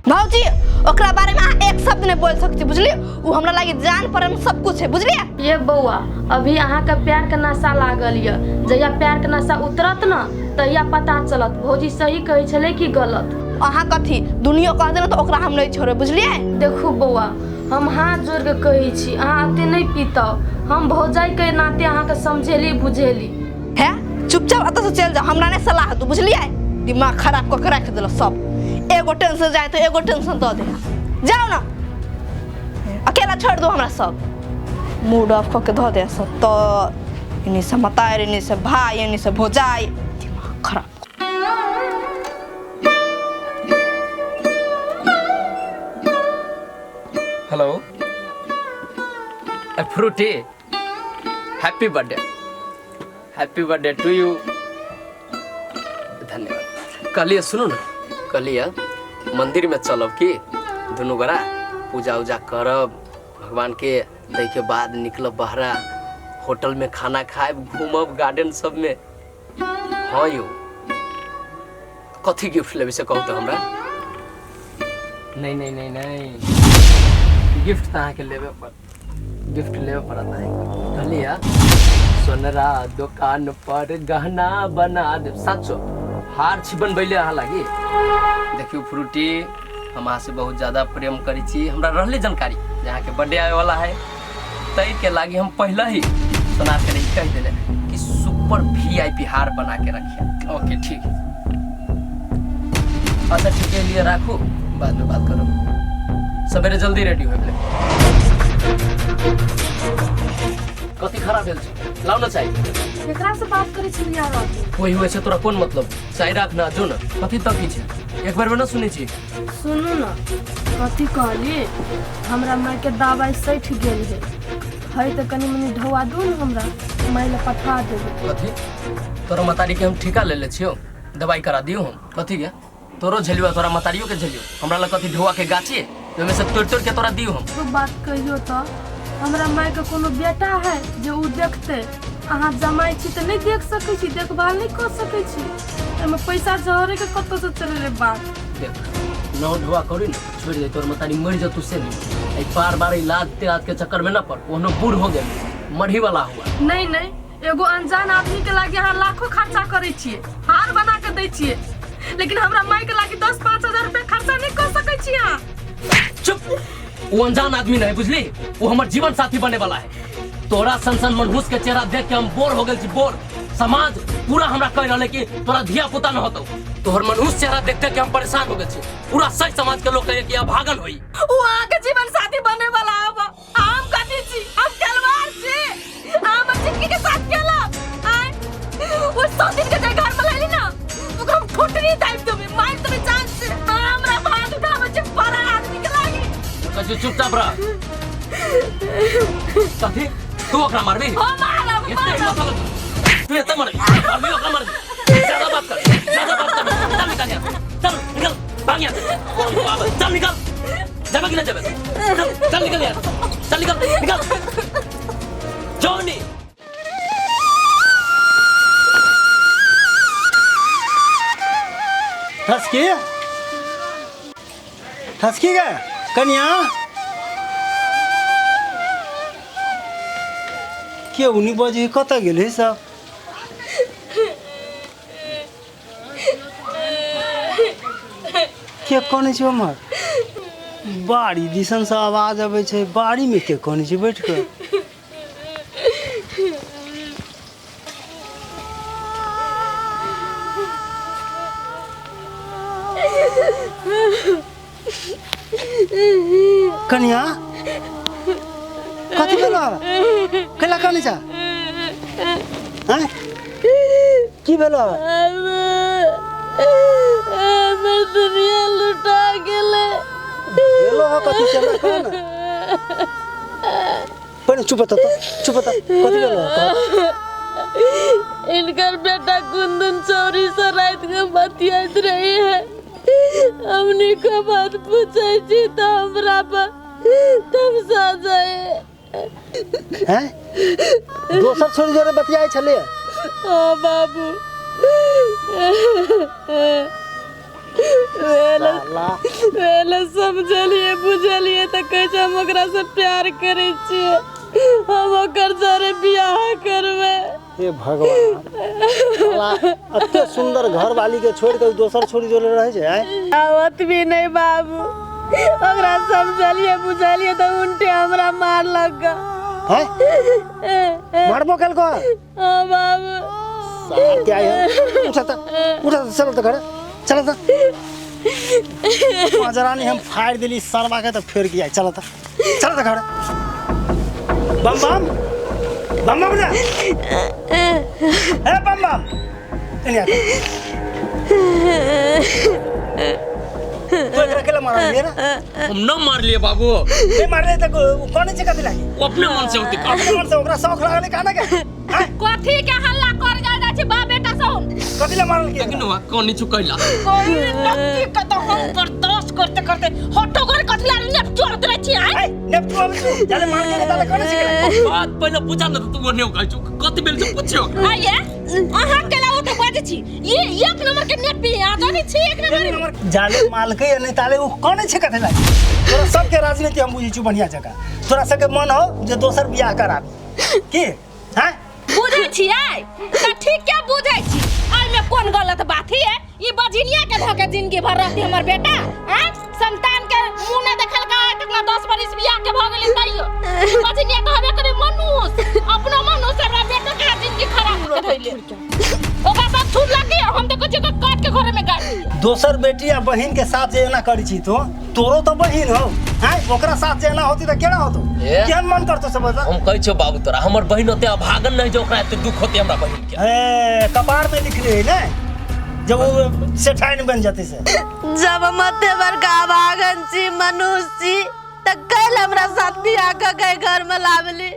भौजी ओकरा बारे में अहाँ एक शब्द नहीं बोल सकती बुझलिए। वो हमरा लागे जान पर सब कुछ है बुझलिए। ये बउआ अभी अहाँ का प्यार के नशा लागल ये, जहिया प्यार के नशा उतरत ना तहिया पता चलत भौजी सही कहे छले कि गलत। अहाँ कथी दुनिया कह देना तो ओकरा हम नहीं छोड़े बुझलिए। देखो बउआ हम हाथ जोड़ के कहे छी अहाँ अते नहीं पीताओ, हम भौजाई के नाते अहाँ के समझेली बुझेली है। चुपचाप अत से चल जाओ, हमरा ने सलाह दू बुझलिए। दिमाग खराब करके रख देलो सब, एगो टेंशन जाए तो एगो टेंशन दे दे। जाओ ना अकेला छोड़ दो हमरा सब, मूड ऑफ करके धो दे सब। तो इन्हीं से मतार इन्हीं से भाई इन्हीं से भौजाई, दिमाग खराब। Hello Frooti, happy birthday to you. धन्यवाद। कहलिए सुनो ना, कहलिए मंदिर में चलब कि दोनों गोरा पूजा उजा करब, भगवान के दे के बाद निकलब बहरा, होटल में खाना खाएब, घूमब गार्डन सब में। हाँ यौ कथी गिफ्ट लेबे से कहू तो हमरा। नहीं गिफ्ट तो के लेवे पड़ता है। कहलिए सोनरा दुकान पर गहना बना दे, सचो हार छी बनबैले अहाँ लागी। देखियो फ्रूटी हम अहाँ से बहुत ज्यादा प्रेम करी छी, हमरा रहले जानकारी यहाँ के बर्थडे आवे वाला है, तई के लागी हम पहले ही सोना के नहीं कह दिले कि सुपर VIP हार बना के रखिए। ओके ठीक है, अच्छा ठीक है लिए राखू, बाद में बात करो। सवेरे जल्दी रेडी हो गए। कथी खराब भेल छै लाउ ना चाहिए। एकरा से बात करे छी यार कोई हुए से तोरा कौन मतलब, चाय राख ना जो ना कथी तक की छै एक बार में ना सुनै छी। सुनू ना कथी कहली, हमरा माय के दवाई सठ गेल है तो कनी मनी ढवा दू ना, हमरा माय ले पठा देबे। कथी तोरा मतारी के हम ठिका ले ले छियो, दवाई करा दियो हम। कथी के तोरो झेलियो तोरा मतारियो के झेलियो, हमरा ला कथी ढवा के गाछी ओमे से तोड़ के तोरा दियो हम। तो बात कहियो तो हमरा माय के कोनो बेटा है जो उ देखते, अहाँ जमाई छी तो नहीं देख सकै छी, देखभाल नहीं कर सकै छी, एमे पैसा जहरे के कत्तो से चले बात। देख नौ ढवा करी ना छोड़ दे, तोर मतारी मर जा तुझसे नहीं। बार इलाज तेलाज के चक्कर में ना पड़, ओनो बूढ़ हो गए मढ़ी वाला हुआ। नहीं एगो अनजान आदमी के लागे अहाँ लाखों खर्चा करे छिए, हार बना के दै छिए, लेकिन हमरा माय के लागे 10-5 हजार रुपया खर्चा नहीं कर सकै छी अहाँ। चुप, वो अनजान आदमी नहीं बुझली, वो हमार जीवन साथी बने वाला है। तोरा सन मनहूस के चेहरा देख के हम बोर हो गए छी, बोर। समाज पूरा हमरा कह रहा कि तोरा धिया पुता न होतो, तोहर मनहूस चेहरा देखते के हम परेशान हो गए छी। पूरा सच समाज के लोग कहे कि भागल होई। वो आके जीवन साथी बने वाला अब हम कथी छी, हम तलवार छी, हम जिंदगी के साथ खेला। वो 100 दिन के घर में लेली ना, ओकरा हम ठोटरी दाब देबे, मार देबे जान से। हमरा भात उठावे छै बड़ा आदमी के लागी। कछु चुपचाप रह। कथी तू ओकरा मारबी? ओ मारब तू एते मारबी ओकरा मारबी। ज्यादा बात कर चल निकल यहाँ, चल निकल भाग यहाँ से, चल निकल जाबे कि ना जाबे, चल निकल यार, चल निकल जॉनी। ठसकी गए कन्या के उनी बजे कत गेल सब। के कने छै हमर बाड़ी दिसन से आवाज आबै छै, बाड़ी में के कने छै बैठ के। कन्या कथी भेलो, कैला कने छ हैं, की भेलो? हमर दुनिया लुटा गेले। भेलो कथी चला कौन पर चुप तो कथी भेलो? इनकर बेटा कुंदन चोरी से रात के बतियात रही है, हमनी को बात पूछे छी तो हमरा पर तुम सा जाए हैं, दोसर छोरी जोरे बतियाई छले। ओ बाबू वेला साला पहले समझलिए बुझलिए तो कैसे हम ओकरा से प्यार करे छिए हम ओकर सारे बियाह करबे। हे भगवान साला अत्ते सुंदर घर वाली के छोड़ के दोसर छोरी जोड़े रहे छै। आवत भी नहीं बाबू ओकरा समझलिए बुझलिए तो उल्टे हमरा मार लगा। हैं मारबो कल को हां बाबू साला क्या है उठा चल तो घर चल तो मजरानी हम फाड़ दिली सरवा के तो फिर किया चल तो घर बम बम बम बम जा ए बम बम इन्हें तो एकरा केला मार दिया ना हम न मार लिए बाबू। ए मार ले तो कौन जगह दिला वो अपने मन से होती अपने मन से ओकरा शौक लागले काना के कथी के हल्ला कर जा छी बा बेटा सुन कथिला मारल के लेकिन वो कौन चुकैला कोई नक्की का तो हम बर्दाश्त करते करते हटो कर कथला ने छोड़ दे छी आय नेप्टू अब जाले मार के ताले कौन सिखला बात पहले पूछा न तू ने कहै छु कति बेल से पूछियो आये अहाँ केला ओ तो बाजे छी ये एक नंबर के नेट पे आ जानी छी एक नंबर जाले माल के नहीं ताले वो कौन छै कथिला तोरा सब के राजनीति हम बुझी छु बढ़िया जगह तोरा सब के मन हो जे दोसर बियाह करा की हैं बुझै छी आय त ठीक क्या बुझै छी आय में कोन गलत बात है ये बजिनिया के धके जिंदगी भर रहती हमर बेटा हैं संतान के मुंह न देखल का तकला 10 बरिस बियाह के भ गेली तइयो बजिनिया कहबे करे मनुष्य अपना मनुष्य हमरा बेटा के जिंदगी खराब कर धइले ओकरा साथ छूट लगी हम तो कुछ काट के घर में गाड़ दिए दोसर बेटी या बहन के साथ जेना करी छी तो तोरो तो बहन हो हैं ओकरा साथ जेना होती त केना होतो केहन मन करतो से बता हम कहै छौ बाबू तोरा हमर बहिन होते अभागन नहीं जो ओकरा एते दुख होते हमरा बहिन के ए कपार में लिख रहे ना जब वो सेठाइन बन जाते से जब मध्य वर्ग भागन छी मनुष्य छी त कैल हमरा साथ बियाह क के घर में लावली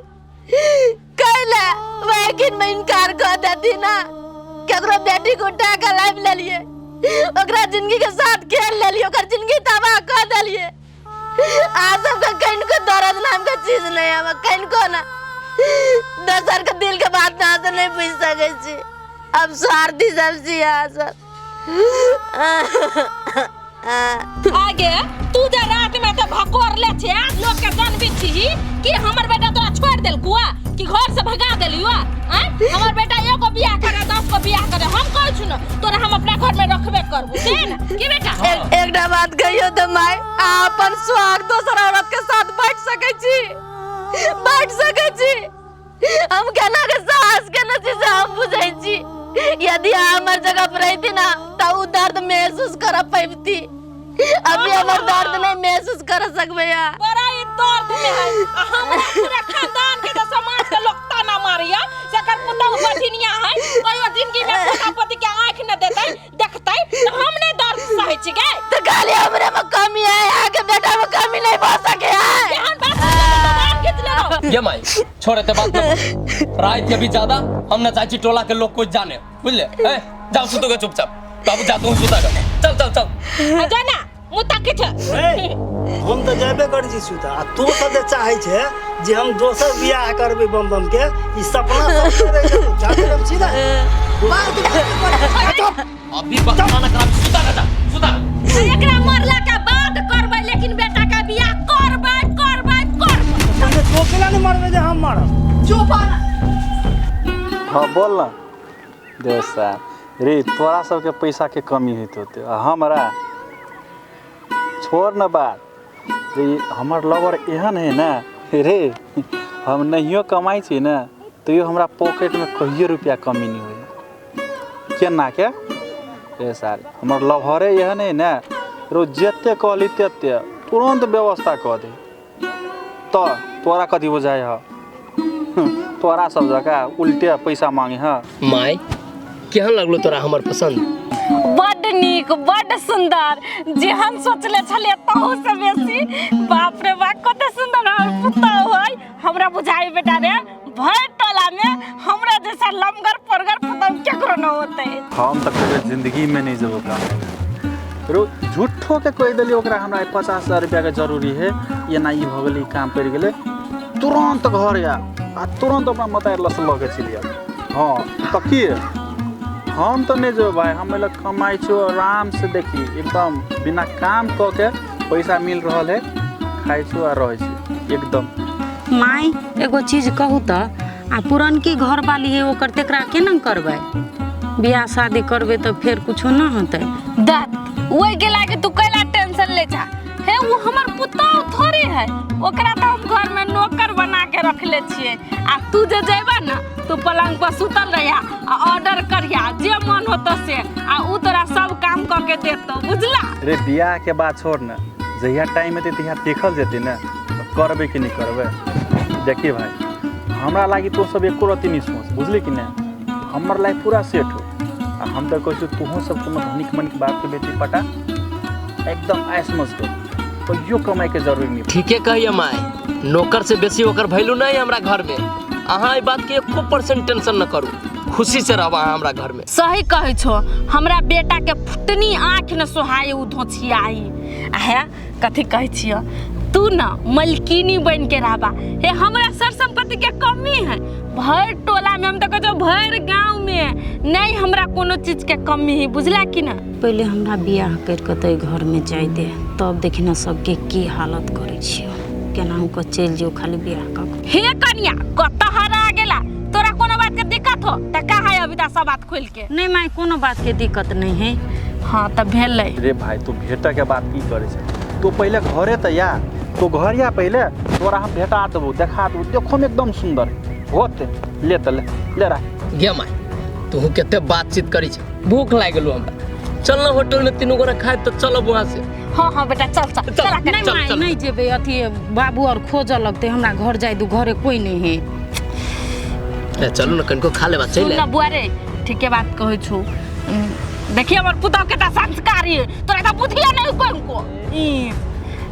कैला वही में इनकार कर देती ना केकरो बेटी को उठा के लाइव ले लिए ओकरा जिंदगी के साथ खेल ले लिए ओकर जिंदगी तबाह कर देलिए आज सबका कहीं को दर्द नाम का चीज नहीं है कहीं को ना दोसर के दिल के बात ना तो नहीं पूछ सके छी अब स्वार्थी सब छी सब आगे तू जे रात में तो भकोर ले छे लोग के जान भी छी कि हमर बेटा तो छोड़ देल कुआ कि घर से भगा देलियो हैं हमर बेटा एगो बियाह करे 10 को बियाह करे हम कहै छु न तोरा हम अपना घर में रखबे करबू से न की बेटा एकटा बात कहियो त माय अपन स्वाग दोसर औरत के साथ बैठ सकै छी हम केना के साहस के न चीज हम बुझै छी यदि हमर जगह पर रहती ना त उ दर्द महसूस कर पैबती अभी हमर दर्द नहीं महसूस कर सकबे यार बड़ा ई दर्द में है हमरा पूरा खानदान के तो समाज के लोग ताना मारिया जकर पुतौ बधिनिया है कहियो जिंदगी में पोता पति के आंख न देतै देखतै तो हम नहीं दर्द सहे छी गे तो खाली हमरे में कमी है आगे बेटा में कमी नहीं हो सके है एहन बात जबान खींच ले ये माई छोड़े ते बात न रात के भी ज्यादा हम न चाची टोला के लोग कुछ जाने बुझले ए जाओ सुतो के चुपचाप बाबू जा तू सुता कर चल जाना मुता किछ हम तो जेबे करै छी सुता आ तू तो जे चाहे छे जे हम दोसर बियाह करबे बम बम के ई सपना सब रह जेतो जाके सीधा अभी बकवाना कर सुता कर सुता एकरा मरला के बाद करबै लेकिन बेटा के बियाह करबै पहले तो केला नहीं मारबे जे हम मारब चुप हो ना हाँ बोल ना दोसा रे तोरा सबके पैसा के कमी होते हमरा छोड़ न बात रे हमर लवर एहन है ना रे हम नहियो कमाई छी ना तो हमरा पॉकेट में कहियो रुपया कमी नहीं हुई केना के ए साल हमर लवरे एहन है ना रोज जते कहली तते तुरंत व्यवस्था कर दे तो तोरा कथी बुझाय ह तोरा सब जगह उल्टे पैसा मांगे ह माई केहन लगलो तोरा हमर पसंद बड नीक बड सुंदर जे हम सोचले छलिए तहु से बेसी बाप रे बाप कते सुंदर हमर पुतौ है हमरा बुझाई बेटा रे भर टोला में हमरा जैसा लमगर परगर पुतौ केकरो न होते हम तक जिंदगी में नहीं जब का रो झूठो के कोई देली ओकरा हमरा 50,000 रुपया के जरूरी है ये ना ई भ गेली काम पड़ गेले तुरंत घर आ तुरंत अपना मतार लस लगे चलिए हाँ तो की हम तो नहीं जो भाई, हम लोग कमाई छो आराम से, देखी एकदम बिना काम क के पैसा मिल रहा है, खाई छो और रह छी एकदम। माई एगो चीज कहू तो आ पुरनकी घर वाली है ओकर तेकरा केना करबै? बियाह शादी करबै तो फिर कुछो ना होतै। दाद ओइ के लागे तू कैला टेंशन ले जा। हे वो हमर पुतौ थोड़ी है, ओकरा तो हम घर में नौकर बना के रखले छिए। आ तू जे जेबा ना तू पलंग पर सुतल रहिया आ ऑर्डर करिया जे मन होतो से, आ उ तोरा सब काम क के देतो, बुझला? अरे बियाह के बात छोड़ ना, जहिया टाइम में तहिया देखल जेते ना, तो करबे कि नहीं करबे। देखिए भाई, हमरा लागी तो सब एको रति नहीं सोच, बुझली कि नहीं? हमर लाइफ पूरा सेट हो। आ हम तो कहू तुहों सब कोनो धनिक मनिक बाप के बेटी पटा एकदम ऐश मस्त कर, तो यो कमाई के जरूरी नहीं। ठीके कहिए माय, नौकर से बेसी ओकर वैल्यू नहीं हमरा घर में। अहाँ ई बात के 1% टेंशन न करू, खुशी से रहब अहाँ हमरा घर में। सही कहै छो, हमरा बेटा के फुटनी आँख न सोहाए उ धोछियाई। है कथी कहै छियो तू ना मलकिनी बन के रहबा। हे हमरा सर संपत्ति के कमी है, भर टोला में, हम तो कहै भर गांव में नहीं हमरा कोनो चीज के कमी है, बुझला कि ना? पहले हमरा बियाह करके तो घर में जाय दे, तब देखी ना सबके की हालत करे छियो, केनाहू को चल जियो खाली बियाह क। हे कन्या कत हरा गेला, तोरा कोनो बात के दिक्कत हो त का है अभी सब बात खोल के? नहीं माई कोनो बात के दिक्कत नहीं है। हाँ तब भेलै। रे भाई तू भेटा के बात की करे छै? तू पहले घरे त या, तो घर या पहले तोरा हम भेटा देबो, देखा देबो, देखो में एकदम सुंदर होते। ले त ले रहा गे माय, तू केते बातचीत करी छ, भूख लाग गेलो हमरा। चल ना होटल में तीनों गोरा खाए तो चलो वहां से। हाँ हाँ बेटा चल चल चल। नहीं माई नहीं जेबे, अथी बाबू और खोज लगते, हमरा घर जाय दू, घरे कोई नहीं है। चलो ना कनको खा लेबा चल। सुन ना बुआ रे, ठीके बात कहै छौ। देखिए हमर पुतौ केटा संस्कारी है, तोरा त बुधिया नहीं कोनको।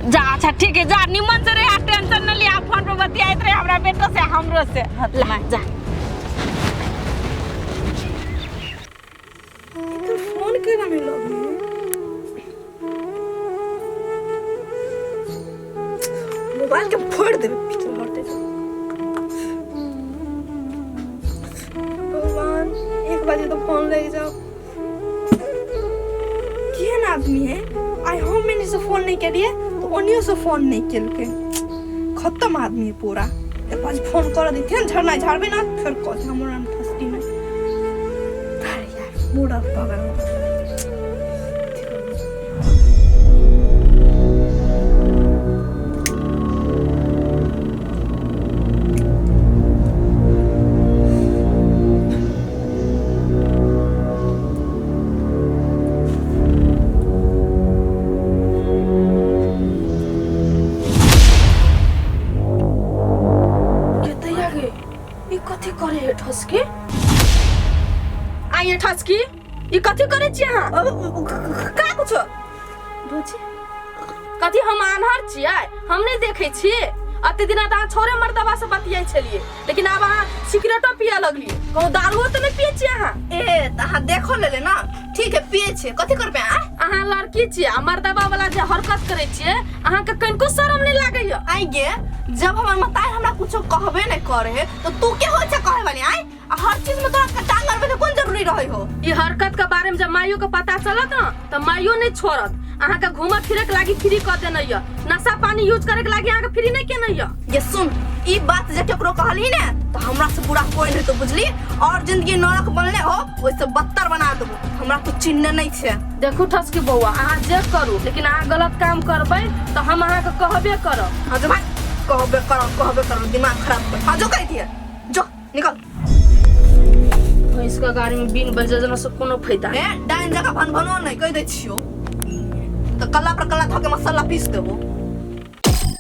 जा अच्छा ठीक है, जा निमन से रे, टेंशन न लिया, फोन पे बतियाइत रहे हमरा बेटा से हमरो से। ला जा। इधर फोन केना नहीं लगी? मोबाइल के फोड़ देबे, पीछे हटे। भगवान 1 बजे तो फोन ले जाओ। केहन आदमी है, आई हम मैंने से फोन नहीं करिए तो ओनियो से फोन नहीं केल के। खत्म आदमी है पूरा। एक बार फोन कर दी थे, झरना झाड़बे ना फिर कह हमरा फसती नहीं। अरे यार बूढ़ा पागल। कथी करे है ठसकी? आइए ठसकी, ई कथी करे छी अहाँ? का कुछो? बुझी कथी हम आन्हर छियै? हम नहीं देखे छी। अते दिन अहाँ छोरे मर्दबा से बतियाई छलिए, लेकिन अब अहाँ सिगरेटो पिया लगलिए। कहूँ दारुओ तो नहीं पिए छी अहाँ? ए त अहाँ देखो लेले ना, ठीक है पिए छे, कथी करबे आ? अहाँ लड़की छियै, आ मर्दबा वाला जे हरकत करे छियै, अहाँ के कनको शरम नहीं लागैया? आई गे, जब हमर मताई हमरा कुछो कहबे नहीं करे तो तू के हो छ कहे वाली? आई हर चीज में तोरा टांग अड़बे तो कौन जरूरी रहे हो? ये हरकत के बारे में जब माइयो को पता चलत ना, तो माइयो नहीं छोड़त। अहाँ के घूमत फिरे के लागी फ्री कर देना या, नशा पानी यूज करे के लागी अहाँ के फ्री नहीं केना या। ये सुन, ई बात जे केकरो कहली ने तो हमरा से बुरा कोई नहीं, तो बुझली? और जिंदगी नरक बनले हो वैसे बदतर बना देबो। हमरा तो चिन्ह नहीं छे। देखो ठसकी बउआ, अहाँ जे करू, लेकिन अहाँ गलत काम करबै तो हम अहाँ के कहबे करब। हां जो भाई कहबे करो, दिमाग खराब कर। हां जो कह दिए, जो निकल। इसका गाड़ी में बिन बजे से कोनो फायदा ए डाइन जगह भनभनो नहीं कह दे छियो, तो कल्ला पर कल्ला धो के मसाला पीस देबो।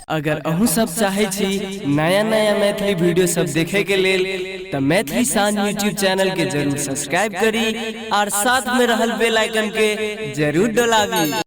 अगर अहूँ सब चाहे छी नया नया मैथिली वीडियो सब देखे के लेल तो मैथिली साँझ यूट्यूब चैनल के जरूर सब्सक्राइब करी और साथ में रहल बेल आइकन के जरूर दबावी।